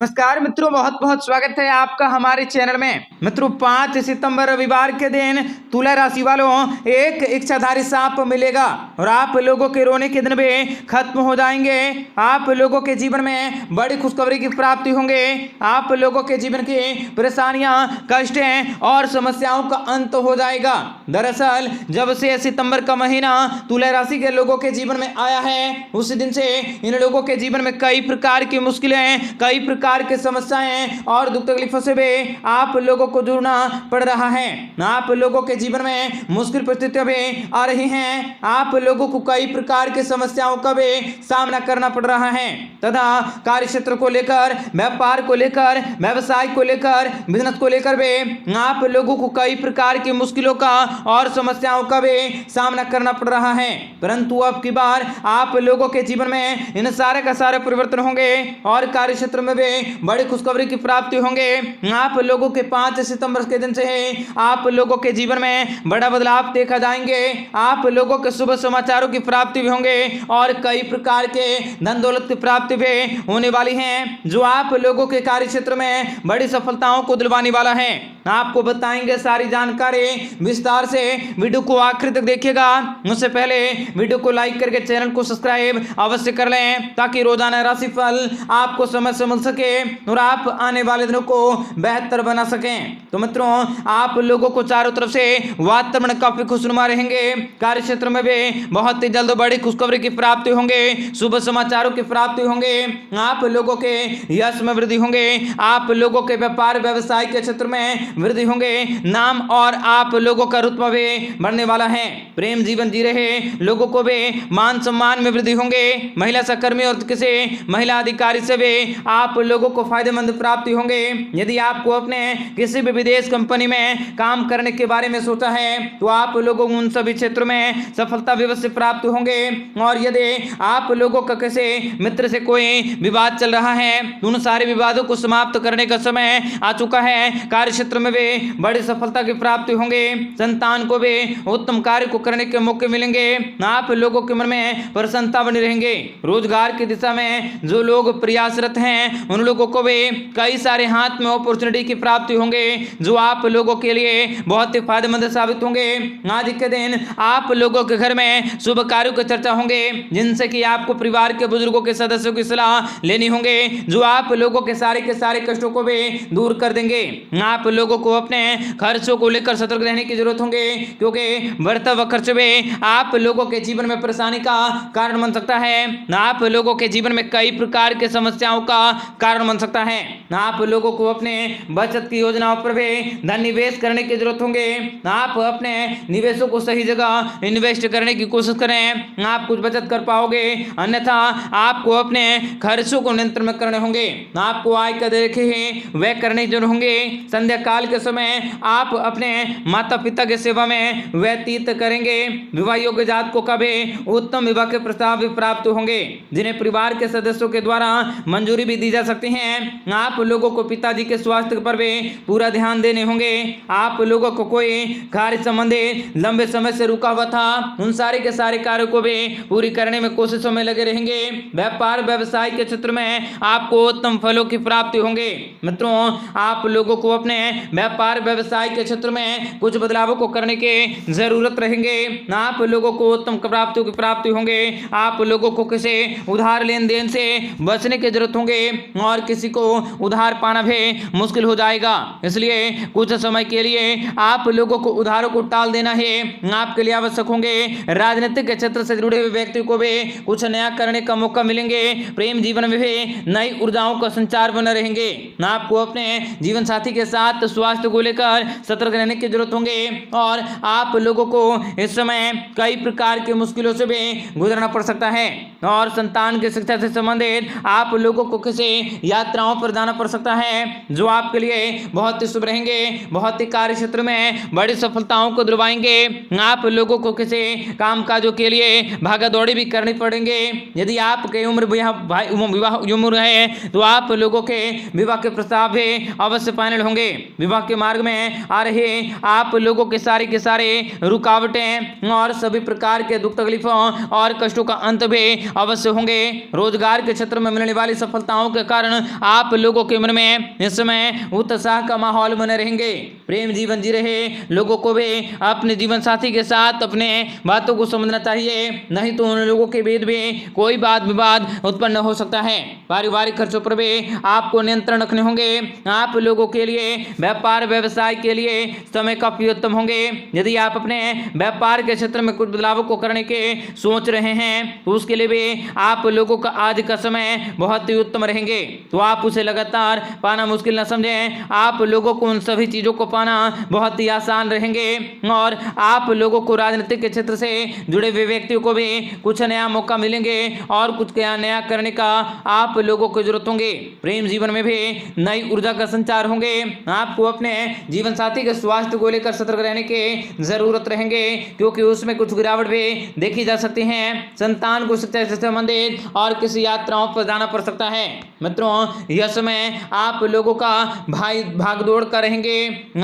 नमस्कार मित्रों, बहुत बहुत स्वागत है आपका हमारे चैनल में। मित्रों 5 सितंबर रविवार के दिन तुला राशि वालों एक इच्छाधारी सांप मिलेगा और आप लोगों के रोने के दिन भी खत्म हो जाएंगे। आप लोगों के जीवन में बड़ी खुशखबरी की प्राप्ति होंगे। आप लोगों के जीवन की परेशानियां, कष्टें और समस्याओं का अंत हो जाएगा। दरअसल जब से सितंबर का महीना तुला राशि के लोगों के जीवन में आया है, उस दिन से इन लोगों के जीवन में कई प्रकार की मुश्किलें, कई प्रकार की समस्याएं और दुख तकलीफों से भी आप लोगों को जूझना पड़ रहा है। आप लोगों के जीवन में मुश्किल परिस्थितियां भी आ रही हैं। आप लोगों को कई प्रकार की समस्याओं का भी सामना करना पड़ रहा है तथा कार्य क्षेत्र को लेकर, व्यापार को लेकर, व्यवसाय को लेकर, बिजनेस को लेकर भी आप लोगों को कई प्रकार की मुश्किलों का और समस्याओं का भी सामना करना पड़ रहा है। परंतु अब की बार आप लोगों के जीवन में इन सारे का सारे परिवर्तन होंगे और कार्य क्षेत्र में भी बड़ी खुशखबरी की प्राप्ति होंगे। आप लोगों के 5 सितंबर के दिन से ही आप लोगों के जीवन में बड़ा बदलाव देखा जाएंगे। आप लोगों के शुभ समाचारों की प्राप्ति भी होंगे और कई प्रकार के धन दौलत की प्राप्ति भी होने वाली है, जो आप लोगों के कार्य क्षेत्र में बड़ी सफलताओं को दिलवाने वाला है। आपको बताएंगे सारी जानकारी विस्तार से। वीडियो को आखिर तक देखिएगा। उससे पहले वीडियो को लाइक करके चैनल को सब्सक्राइब अवश्य कर लें ताकि रोजाना राशिफल आपको समय से मिल सके और आप आने वाले दिनों को बेहतर बना सकें। तो मित्रों, आप लोगों को चारों तरफ से वातावरण काफी खुशनुमा रहेंगे। कार्य क्षेत्र में भी बहुत ही जल्द बड़ी खुशखबरी की प्राप्ति होंगे, शुभ समाचारों की प्राप्ति होंगे। आप लोगों के यश में वृद्धि होंगे। आप लोगों के व्यापार व्यवसाय के क्षेत्र में वृद्धि होंगे। नाम और आप लोगों का रुतबा भी बढ़ने वाला है। प्रेम जीवन जी रहे लोगों को भी मान सम्मान में वृद्धि होंगे। महिला सहकर्मी और किसी महिला अधिकारी से भी आप लोगों को फायदेमंद प्राप्ति होंगे। यदि आपको अपने किसी भी विदेश कंपनी में काम करने के बारे में सोचा है तो आप लोगों को उन सभी क्षेत्रों में सफलता अवश्य प्राप्त होंगे। और यदि आप लोगों का किसी मित्र से कोई विवाद चल रहा है तो उन सारे विवादों को समाप्त करने का समय आ चुका है। कार्य क्षेत्र में भी बड़ी सफलता की प्राप्ति होंगे। संतान को भी उत्तम कार्य को करने के मौके मिलेंगे। आप लोगों के मन में प्रसन्नता बनी रहेंगे। रोजगार की दिशा में जो लोग प्रयासरत हैं उन लोगों को भी कई सारे हाथ में अपॉर्चुनिटी की प्राप्ति होंगे, जो आप लोगों के लिए बहुत ही फायदेमंद साबित होंगे। आज के दिन आप लोगों के घर में शुभ कार्यों की चर्चा होंगे, जिनसे कि आपको परिवार के बुजुर्गों के सदस्यों की सलाह लेनी होंगे, जो आप लोगों के सारे कष्टों को भी दूर कर देंगे। आप लोगों को अपने खर्चों को लेकर सतर्क रहने की जरूरत होंगे, क्योंकि बढ़ता हुआ खर्च भी आप लोगों के जीवन में परेशानी का कारण बन सकता है। आप लोगों के जीवन में कई प्रकार के समस्याओं का कारण बन सकता है। आप लोगों को अपने बचत की योजनाओं पर भी धन निवेश करने की जरूरत होंगे। आप अपने निवेशों को सही जगह इन्वेस्ट करने की कोशिश करें, आप कुछ बचत कर पाओगे, अन्यथा आपको अपने खर्चों को नियंत्रण में करने होंगे। आपको आय का देखे ही व्यय करने की जरूरत होंगे। संध्या काल के समय आप अपने माता पिता की सेवा में व्यतीत करेंगे। विवाह योग्य जातकों का भी उत्तम विवाह के प्रस्ताव भी प्राप्त होंगे, जिन्हें परिवार के सदस्यों के द्वारा मंजूरी भी दी जा सकती है। आप लोगों को पिताजी के स्वास्थ्य पर भी पूरा ध्यान देने होंगे। आप लोगों को कोई कार्य संबंधी लंबे समय से रुका हुआ था, उन सारे के सारे कार्यों को भी पूरी करने में कोशिशों में लगे रहेंगे। व्यापार व्यवसाय के क्षेत्र में आपको उत्तम फलों की प्राप्ति होंगे। मित्रों, आप लोगों को अपने व्यापार व्यवसाय के क्षेत्र में कुछ बदलावों को करने की जरूरत रहेंगे। आप लोगों को उत्तम प्राप्तियों की प्राप्ति होंगे। आप लोगों को किसी उधार लेन देन से बचने की जरूरत होंगे और किसी को उधार पाना भी मुश्किल हो जाएगा। इसलिए कुछ समय के लिए आप लोगों को उधारों को टाल देना ही आपके लिए आवश्यक होंगे। राजनीतिक क्षेत्र से जुड़े हुए व्यक्ति को भी कुछ नया करने का मौका मिलेंगे। प्रेम जीवन में भी नई ऊर्जाओं का संचार बने रहेंगे। आपको अपने जीवन साथी के साथ स्वास्थ्य को लेकर सतर्क रहने की जरूरत होंगे और आप लोगों को इस समय कई प्रकार की मुश्किलों से भी गुजरना पड़ सकता है। और संतान की शिक्षा से संबंधित आप लोगों को किसी यात्राओं पर जाना पड़ सकता है, जो आपके लिए बहुत ही शुभ रहेंगे। बहुत ही कार्य क्षेत्र में बड़ी सफलताओं को दिलवाएंगे। आप लोगों को किसी कामकाजों के लिए भागा दौड़ी भी करनी पड़ेंगे। यदि आपके विवाह उम्र है तो आप लोगों के विवाह के प्रस्ताव भी अवश्य फाइनल होंगे। विवाह के मार्ग में आ रहे आप लोगों के सारे रुकावटें और सभी प्रकार के दुख तकलीफों और कष्टों का अंत भी अवश्य होंगे। रोजगार के क्षेत्र में मिलने वाली सफलताओं के कारण आप लोगों के मन में इस समय उत्साह का माहौल बने रहेंगे। प्रेम जीवन जी रहे लोगों को भी अपने जीवन साथी के साथ अपने बातों को समझना चाहिए, नहीं तो उन लोगों के बीच भी कोई वाद विवाद उत्पन्न हो सकता है। पारिवारिक खर्चों पर भी आपको नियंत्रण रखने होंगे। आप लोगों के लिए व्यापार व्यवसाय के लिए समय काफी उत्तम होंगे। यदि आप अपने व्यापार के क्षेत्र में कुछ बदलावों को करने के सोच रहे हैं तो उसके लिए भी आप लोगों का आज का समय बहुत ही उत्तम रहेंगे, तो आप उसे लगातार पाना मुश्किल न समझें। आप लोगों को उन सभी चीजों को पाना बहुत ही आसान रहेंगे और आप लोगों को राजनीतिक के क्षेत्र से जुड़े हुए व्यक्तियों को भी कुछ नया मौका मिलेंगे और कुछ नया करने का आप लोगों को जरूरत होंगे। प्रेम जीवन में भी नई ऊर्जा का संचार होंगे। आपको अपने जीवन साथी के स्वास्थ्य को लेकर सतर्क रहने की जरूरत रहेंगे, क्योंकि उसमें कुछ गिरावट भी देखी जा सकती है। संतान को शिक्षा से संबंधित और किसी यात्राओं पर जाना पड़ सकता है। मित्रों, यह समय आप लोगों का भागदौड़ का रहेंगे।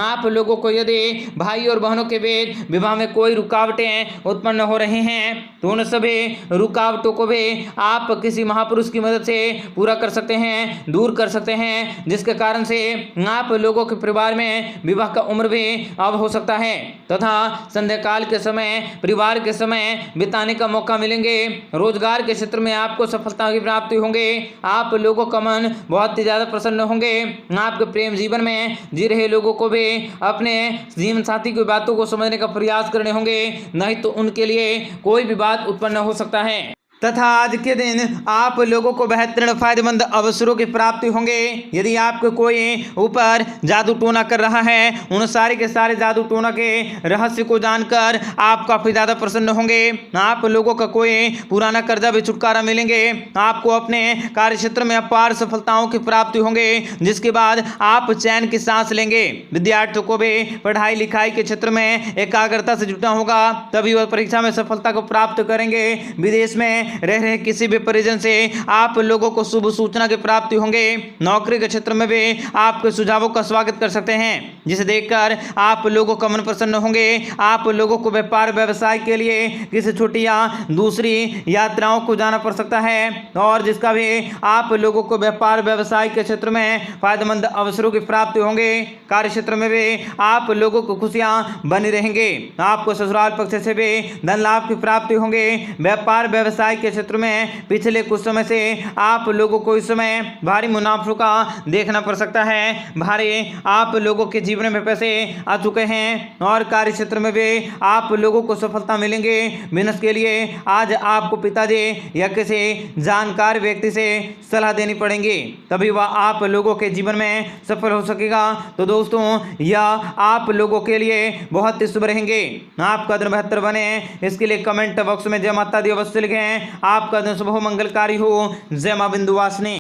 आप लोगों को यदि भाई और बहनों के बीच विवाह में कोई रुकावटें उत्पन्न हो रही हैं तो उन सभी रुकावटों को भी आप किसी महापुरुष की मदद से पूरा कर सकते हैं, दूर कर सकते हैं, जिसके कारण से आप लोगों के परिवार में विवाह का उम्र भी अब हो सकता है तथा संध्या काल के समय परिवार के समय बिताने का मौका मिलेंगे। रोजगार के क्षेत्र में आपको सफलता की प्राप्ति होंगे। आप लोगों का मन बहुत ही ज्यादा प्रसन्न होंगे। आपके प्रेम जीवन में जी रहे लोगों को भी अपने जीवन साथी की बातों को समझने का प्रयास करने होंगे, नहीं तो उनके लिए कोई भी बात उत्पन्न हो सकता है तथा आज के दिन आप लोगों को बेहतरीन फायदेमंद अवसरों की प्राप्ति होंगे। यदि आपको कोई ऊपर जादू टोना कर रहा है, उन सारे के सारे जादू टोना के रहस्य को जानकर आप काफी ज्यादा प्रसन्न होंगे। आप लोगों का कोई पुराना कर्जा भी छुटकारा मिलेंगे। आपको अपने कार्य क्षेत्र में अपार सफलताओं की प्राप्ति होंगे, जिसके बाद आप चैन की सांस लेंगे। विद्यार्थियों को भी पढ़ाई लिखाई के क्षेत्र में एकाग्रता से जुटना होगा, तभी वह परीक्षा में सफलता को प्राप्त करेंगे। विदेश में रह रहे किसी भी परिजन से आप लोगों को शुभ सूचना की प्राप्ति होंगे। नौकरी के क्षेत्र में भी आपके सुझावों का स्वागत कर सकते हैं, जिसे देखकर आप लोगों का मन प्रसन्न होंगे। आप लोगों को व्यापार व्यवसाय के लिए किसी छोटी या दूसरी यात्राओं को जाना पड़ सकता है और जिसका भी आप लोगों को व्यापार व्यवसाय के क्षेत्र में फायदेमंद अवसरों की प्राप्ति होंगे। कार्य क्षेत्र में भी आप लोगों को खुशियां बनी रहेंगे। आपको ससुराल पक्ष से भी धन लाभ की प्राप्ति होंगे। व्यापार व्यवसाय के क्षेत्र में पिछले कुछ समय से आप लोगों को इस समय भारी मुनाफों का देखना पड़ सकता है। भारी आप लोगों के जीवन में पैसे आ चुके हैं और कार्य क्षेत्र में भी आप लोगों को सफलता मिलेंगे। बिजनेस के लिए आज आपको पिताजी या किसी जानकार व्यक्ति से सलाह देनी पड़ेगी, तभी वह आप लोगों के जीवन में सफल हो सकेगा। तो दोस्तों, यह आप लोगों के लिए बहुत ही शुभ रहेंगे। आपका दिन बेहतर बने, इसके लिए कमेंट बॉक्स में जय माता दी अवश्य लिखें। आपका दिन शुभ हो, मंगलकारी हो। जय मां विंध्यवासिनी।